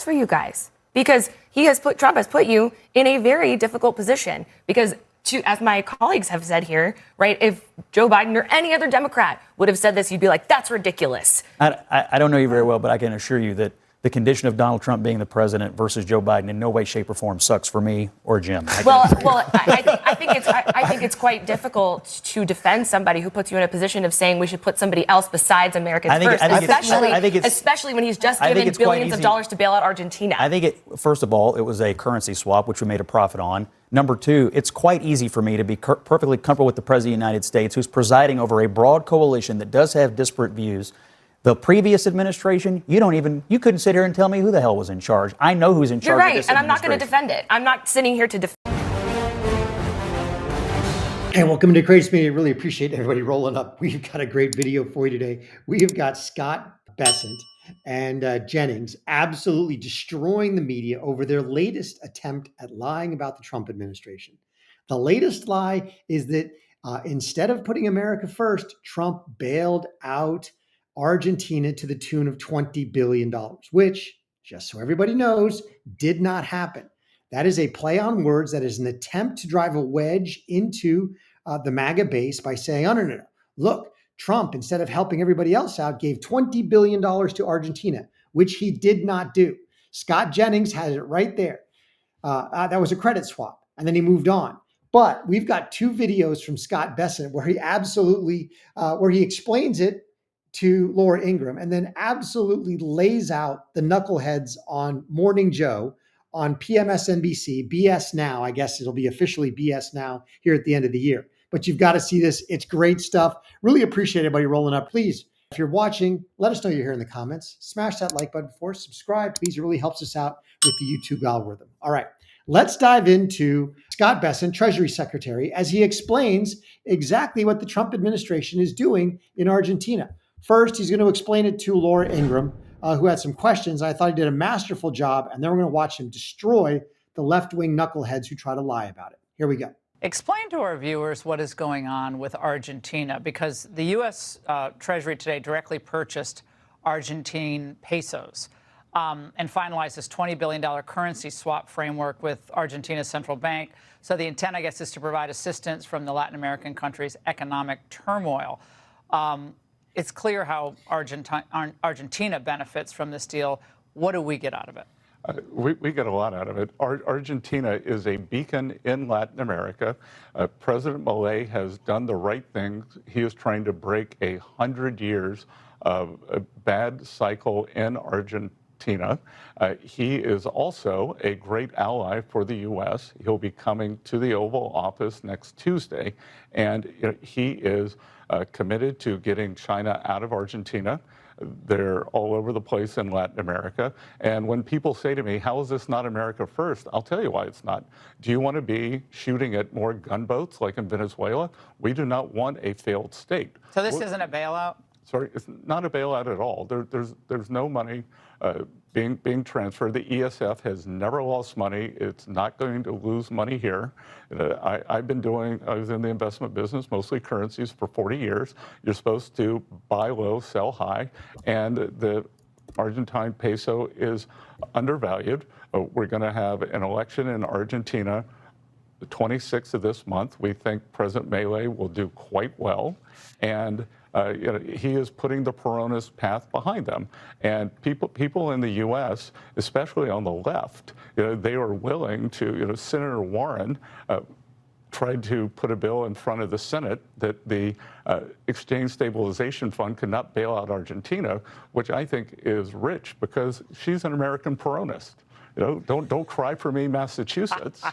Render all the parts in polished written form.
for you guys because Trump has put you in a very difficult position because as my colleagues have said here, right, if Joe Biden or any other Democrat would have said this, you'd be like, that's ridiculous. I don't know you very well, but I can assure you that the condition of Donald Trump being the president versus Joe Biden in no way, shape, or form sucks for me or Jim. I think it's quite difficult to defend somebody who puts you in a position of saying we should put somebody else besides Americans first, especially when he's just given billions of dollars to bail out Argentina. I think first of all, it was a currency swap, which we made a profit on. Number two, it's quite easy for me to be perfectly comfortable with the President of the United States, who's presiding over a broad coalition that does have disparate views. The previous administration, you couldn't sit here and tell me who the hell was in charge. I know who's in charge. You're right, of this and I'm not going to defend it. I'm not sitting here to defend. Hey, welcome to Crazy Media. Really appreciate everybody rolling up. We've got a great video for you today. We've got Scott Bessent and Jennings absolutely destroying the media over their latest attempt at lying about the Trump administration. The latest lie is that instead of putting America first, Trump bailed out Argentina to the tune of $20 billion, which, just so everybody knows, did not happen. That is a play on words. That is an attempt to drive a wedge into the MAGA base by saying, oh, no. Look, Trump, instead of helping everybody else out, gave $20 billion to Argentina, which he did not do. Scott Jennings has it right there. That was a credit swap. And then he moved on. But we've got two videos from Scott Bessent where he explains it to Laura Ingraham and then absolutely lays out the knuckleheads on Morning Joe on PMSNBC, BS Now. I guess it'll be officially BS Now here at the end of the year. But you've got to see this. It's great stuff. Really appreciate everybody rolling up. Please, if you're watching, let us know you're here in the comments. Smash that like button for us. Subscribe, please. It really helps us out with the YouTube algorithm. All right, let's dive into Scott Bessent, Treasury Secretary, as he explains exactly what the Trump administration is doing in Argentina. First, he's going to explain it to Laura Ingraham, who had some questions. I thought he did a masterful job, and then we're going to watch him destroy the left-wing knuckleheads who try to lie about it. Here we go. Explain to our viewers what is going on with Argentina, because the U.S. Treasury today directly purchased Argentine pesos and finalized this $20 billion currency swap framework with Argentina's central bank. So the intent, I guess, is to provide assistance from the Latin American country's economic turmoil. It's clear how Argentina benefits from this deal. What do we get out of it? We get a lot out of it. Argentina is a beacon in Latin America. President Milei has done the right thing. He is trying to break 100 years of a bad cycle in Argentina. He is also a great ally for the U.S. He'll be coming to the Oval Office next Tuesday, and he is committed to getting China out of Argentina. They're all over the place in Latin America. And when people say to me, how is this not America first? I'll tell you why it's not. Do you want to be shooting at more gunboats like in Venezuela? We do not want a failed state. So this isn't a bailout? Sorry, it's not a bailout at all. There's no money being transferred. The ESF has never lost money. It's not going to lose money here. I was in the investment business, mostly currencies, for 40 years. You're supposed to buy low, sell high, and the Argentine peso is undervalued. We're going to have an election in Argentina the 26th of this month. We think President Milei will do quite well, and he is putting the Peronist path behind them. And people in the U.S., especially on the left, they are willing to, Senator Warren tried to put a bill in front of the Senate that the Exchange Stabilization Fund could not bail out Argentina, which I think is rich because she's an American Peronist. Don't cry for me, Massachusetts.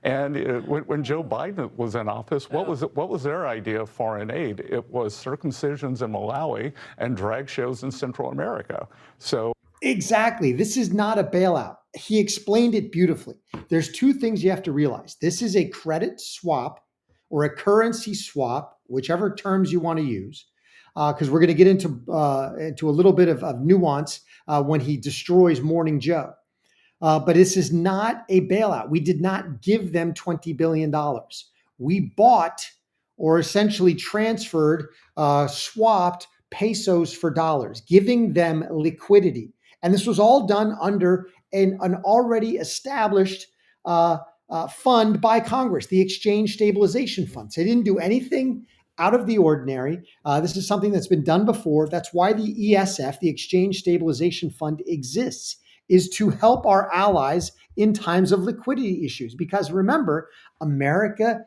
And when Joe Biden was in office, what was their idea of foreign aid? It was circumcisions in Malawi and drag shows in Central America. So exactly. This is not a bailout. He explained it beautifully. There's two things you have to realize. This is a credit swap or a currency swap, whichever terms you want to use, because we're going to get into a little bit of nuance when he destroys Morning Joe. But this is not a bailout. We did not give them $20 billion. We bought or essentially transferred, swapped pesos for dollars, giving them liquidity. And this was all done under an already established fund by Congress, the Exchange Stabilization Fund. So they didn't do anything out of the ordinary. This is something that's been done before. That's why the ESF, the Exchange Stabilization Fund, exists, is to help our allies in times of liquidity issues. Because remember, America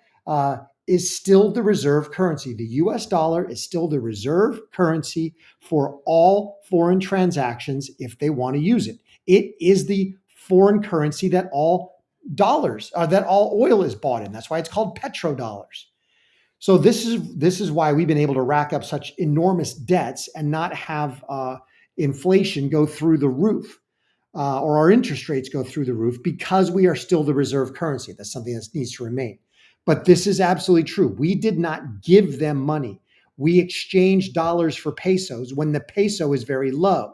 is still the reserve currency. The US dollar is still the reserve currency for all foreign transactions if they want to use it. It is the foreign currency that all oil is bought in. That's why it's called petrodollars. So this is why we've been able to rack up such enormous debts and not have inflation go through the roof. Or our interest rates go through the roof, because we are still the reserve currency. That's something that needs to remain. But this is absolutely true. We did not give them money. We exchanged dollars for pesos when the peso is very low.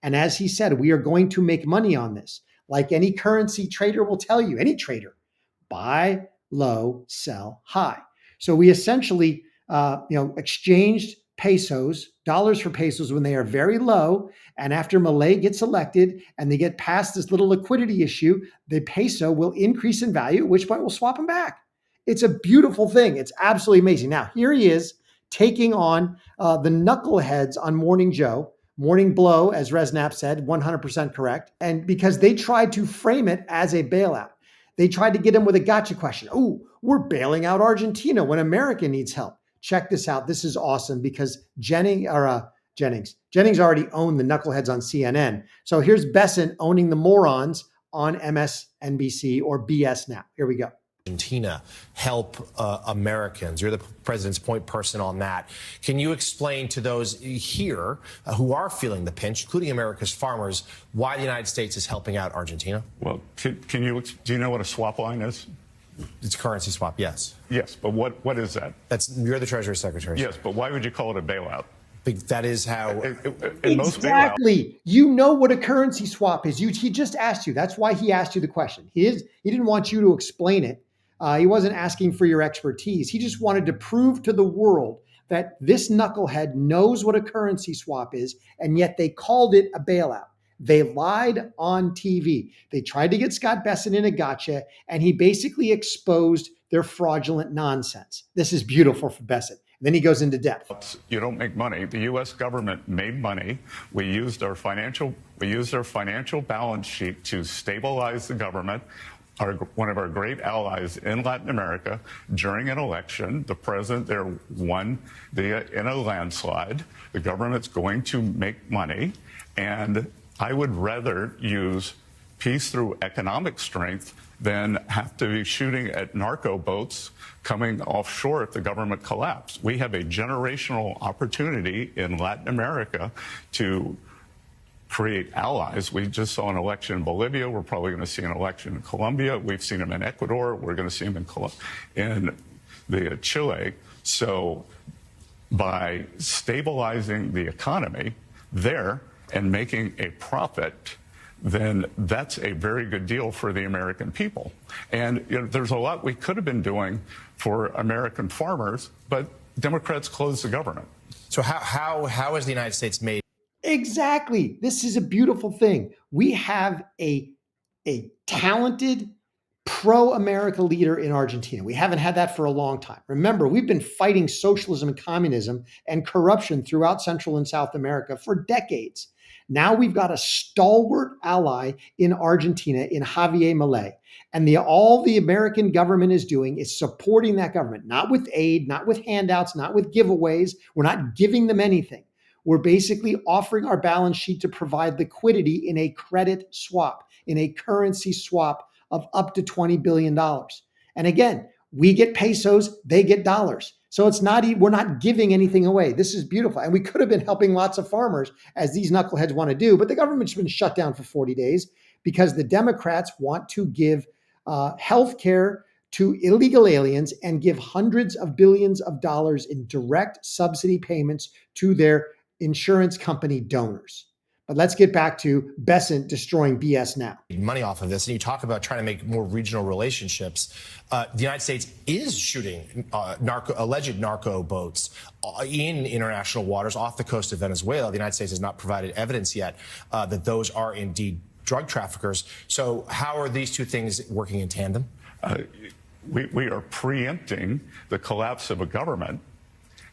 And as he said, we are going to make money on this. Like any currency trader will tell you, any trader, buy low, sell high. So we essentially exchanged dollars for pesos when they are very low. And after Milei gets elected and they get past this little liquidity issue, the peso will increase in value, at which point we'll swap them back. It's a beautiful thing. It's absolutely amazing. Now, here he is taking on the knuckleheads on Morning Joe, Morning Blow, as Resnap said, 100% correct. And because they tried to frame it as a bailout. They tried to get him with a gotcha question. Oh, we're bailing out Argentina when America needs help. Check this out. This is awesome because Jennings already owned the knuckleheads on CNN. So here's Bessent owning the morons on MSNBC or BS now. Here we go. Argentina help Americans. You're the president's point person on that. Can you explain to those here who are feeling the pinch, including America's farmers, why the United States is helping out Argentina? Well, do you know what a swap line is? It's a currency swap, yes. Yes, but what is that? You're the Treasury Secretary. Yes, but why would you call it a bailout? That is how. Exactly. You know what a currency swap is. He just asked you. That's why he asked you the question. He didn't want you to explain it. He wasn't asking for your expertise. He just wanted to prove to the world that this knucklehead knows what a currency swap is, and yet they called it a bailout. They lied on TV. They tried to get Scott Bessent in a gotcha, and he basically exposed their fraudulent nonsense. This is beautiful for Bessent. Then he goes into depth. You don't make money. The U.S. government made money. We used our financial balance sheet to stabilize the government. One of our great allies in Latin America, during an election, the president there won in a landslide. The government's going to make money, and I would rather use peace through economic strength than have to be shooting at narco boats coming offshore if the government collapsed. We have a generational opportunity in Latin America to create allies. We just saw an election in Bolivia. We're probably going to see an election in Colombia. We've seen them in Ecuador. We're going to see them in Chile. So by stabilizing the economy there and making a profit, then that's a very good deal for the American people. And there's a lot we could have been doing for American farmers, but Democrats closed the government. So how has the United States made? Exactly. This is a beautiful thing. We have a talented pro-America leader in Argentina. We haven't had that for a long time. Remember, we've been fighting socialism and communism and corruption throughout Central and South America for decades. Now we've got a stalwart ally in Argentina in Javier Milei. And all the American government is doing is supporting that government, not with aid, not with handouts, not with giveaways. We're not giving them anything. We're basically offering our balance sheet to provide liquidity in a credit swap, in a currency swap of up to $20 billion. And again, we get pesos, they get dollars. So we're not giving anything away. This is beautiful. And we could have been helping lots of farmers, as these knuckleheads want to do, but the government's been shut down for 40 days because the Democrats want to give health care to illegal aliens and give hundreds of billions of dollars in direct subsidy payments to their insurance company donors. But let's get back to Bessent destroying BS now. Money off of this, and you talk about trying to make more regional relationships. The United States is shooting alleged narco boats in international waters off the coast of Venezuela. The United States has not provided evidence yet that those are indeed drug traffickers. So how are these two things working in tandem? We are preempting the collapse of a government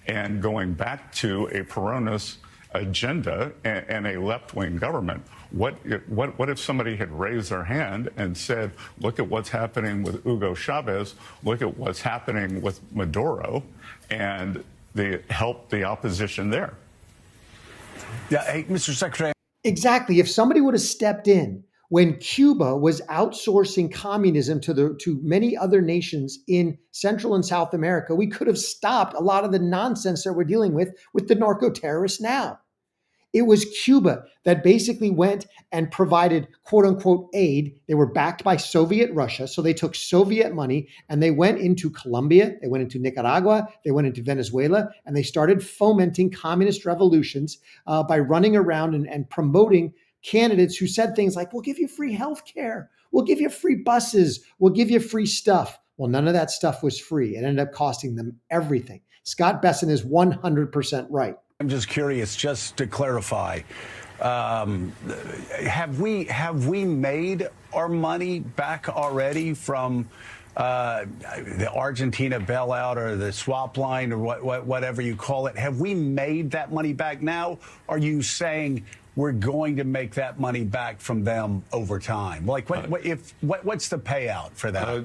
and going back to a Peronist agenda and a left-wing government. What if somebody had raised their hand and said, look at what's happening with Hugo Chavez, look at what's happening with Maduro, and they help the opposition there? Yeah, hey, Mr. Secretary. Exactly. If somebody would have stepped in when Cuba was outsourcing communism to many other nations in Central and South America, we could have stopped a lot of the nonsense that we're dealing with the narco terrorists now. It was Cuba that basically went and provided quote unquote aid. They were backed by Soviet Russia. So they took Soviet money and they went into Colombia, they went into Nicaragua, they went into Venezuela, and they started fomenting communist revolutions by running around and promoting candidates who said things like, we'll give you free health care, we'll give you free buses, we'll give you free stuff. Well, none of that stuff was free. It ended up costing them everything. Scott Bessent is 100% right. I'm just curious, just to clarify, have we made our money back already from the Argentina bailout or the swap line or whatever you call it? Have we made that money back now? Are you saying we're going to make that money back from them over time? Like, what's the payout for that?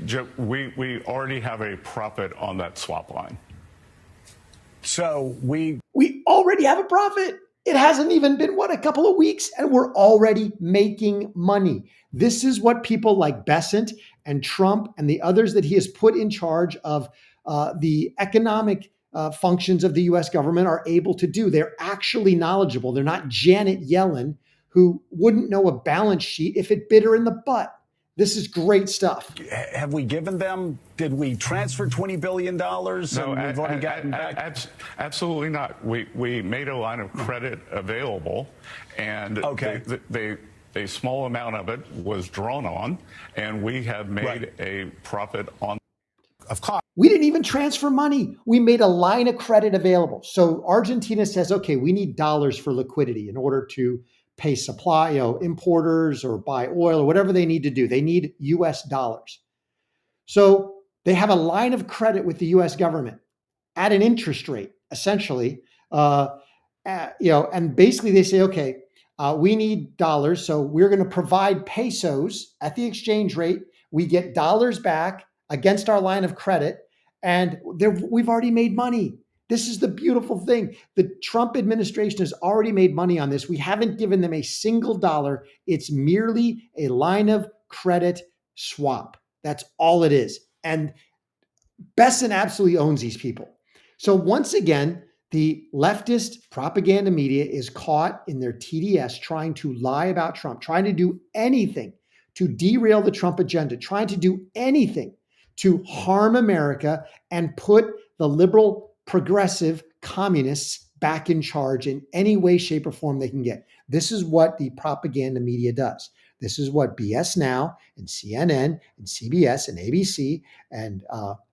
Joe, we already have a profit on that swap line. So we already have a profit. It hasn't even been, a couple of weeks, and we're already making money. This is what people like Bessent and Trump and the others that he has put in charge of the economic functions of the U.S. government are able to do. They're actually knowledgeable. They're not Janet Yellen, who wouldn't know a balance sheet if it bit her in the butt. This is great stuff. Have we given them? Did we transfer $20 billion? No, we've already gotten back? Absolutely not. We made a line of credit available, and a small amount of it was drawn on, and we have made a profit on. Of course. We didn't even transfer money. We made a line of credit available. So Argentina says, okay, we need dollars for liquidity in order to pay supply, importers or buy oil or whatever they need to do. They need US dollars. So they have a line of credit with the US government at an interest rate, essentially. And basically they say, okay, we need dollars. So we're going to provide pesos at the exchange rate. We get dollars back against our line of credit. And we've already made money. This is the beautiful thing. The Trump administration has already made money on this. We haven't given them a single dollar. It's merely a line of credit swap. That's all it is. And Bessent absolutely owns these people. So once again, the leftist propaganda media is caught in their TDS trying to lie about Trump, trying to do anything to derail the Trump agenda, trying to do anything to harm America and put the liberal progressive communists back in charge in any way, shape, or form they can get. This is what the propaganda media does. This is what BS Now and CNN and CBS and ABC and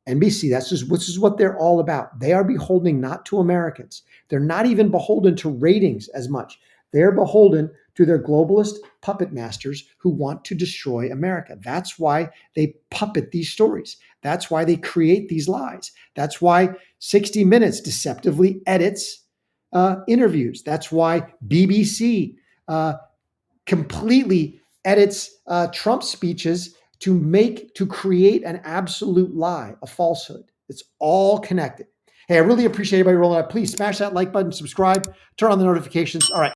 NBC, this is what they're all about. They are beholden not to Americans. They're not even beholden to ratings as much. They're beholden to their globalist puppet masters who want to destroy America. That's why they puppet these stories. That's why they create these lies. That's why 60 Minutes deceptively edits interviews. That's why BBC completely edits Trump speeches to create an absolute lie, a falsehood. It's all connected. Hey, I really appreciate everybody rolling out. Please smash that like button, subscribe, turn on the notifications. All right.